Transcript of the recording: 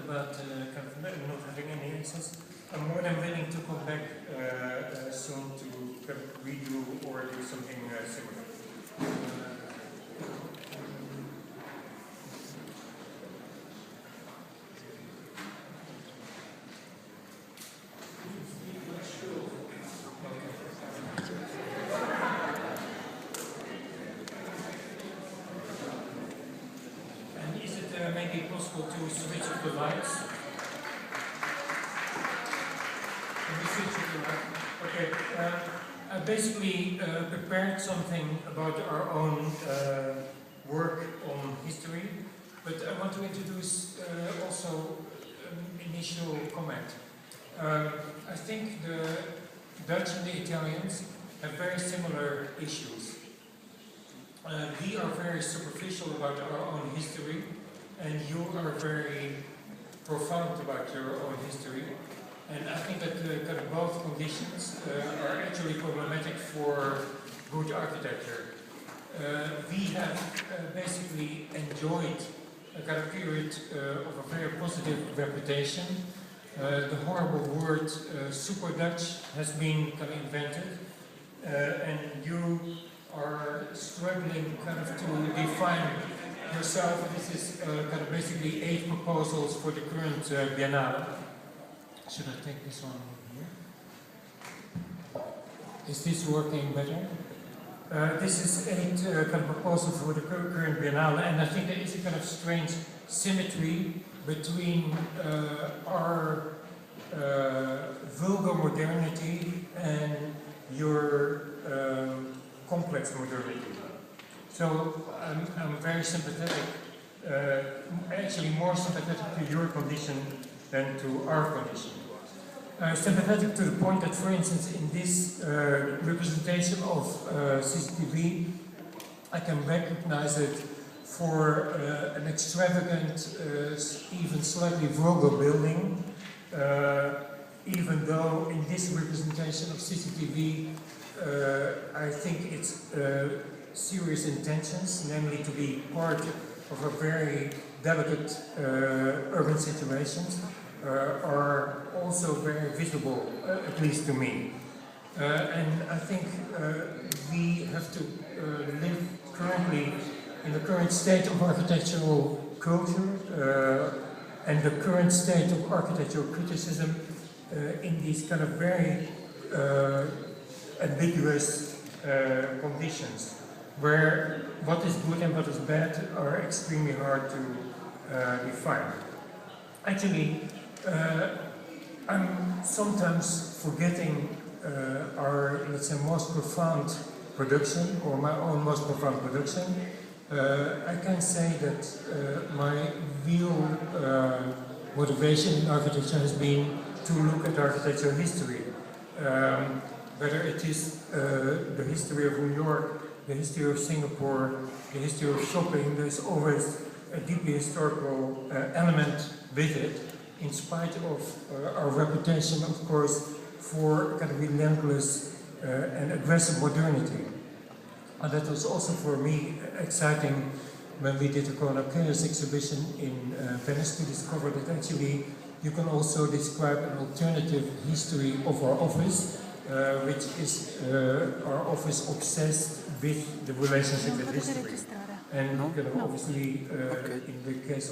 about kind of not having any access. I'm more than willing to come back soon to kind of redo or do something similar. And is it maybe possible to switch off the lights? Okay, I basically prepared something about our own work on history, but I want to introduce also an initial comment. I think the Dutch and the Italians have very similar issues. We are very superficial about our own history, and you are very profound about your own history. And I think that kind of both conditions are actually problematic for good architecture. We have basically enjoyed a kind of period of a very positive reputation. The horrible word super Dutch has been kind of invented, and you are struggling kind of to define yourself. This is kind of basically 8 proposals for the current Biennale. Should I take this one here? Is this working better? This is 8 kind of proposals for the current Biennale, and I think there is a kind of strange symmetry between our vulgar modernity and your complex modernity. So I'm very sympathetic, actually more sympathetic to your condition than to our condition. Sympathetic to the point that, for instance, in this representation of CCTV, I can recognize it for an extravagant, even slightly vulgar building, even though in this representation of CCTV, I think it's serious intentions, namely to be part of a very delicate urban situations, are also very visible, at least to me. And I think we have to live currently in the current state of architectural culture and the current state of architectural criticism in these kind of very ambiguous conditions, where what is good and what is bad are extremely hard to define. Actually, I'm sometimes forgetting our, let's say, most profound production, or my own most profound production. I can say that my real motivation in architecture has been to look at architectural history. Whether it is the history of New York, the history of Singapore, the history of shopping, there's always a deeply historical element with it, in spite of our reputation, of course, for kind of relentless and aggressive modernity. And that was also for me exciting when we did the Koolhaas exhibition in Venice, to discover that actually you can also describe an alternative history of our office, which is our office obsessed with the relationship with history. And obviously, in the case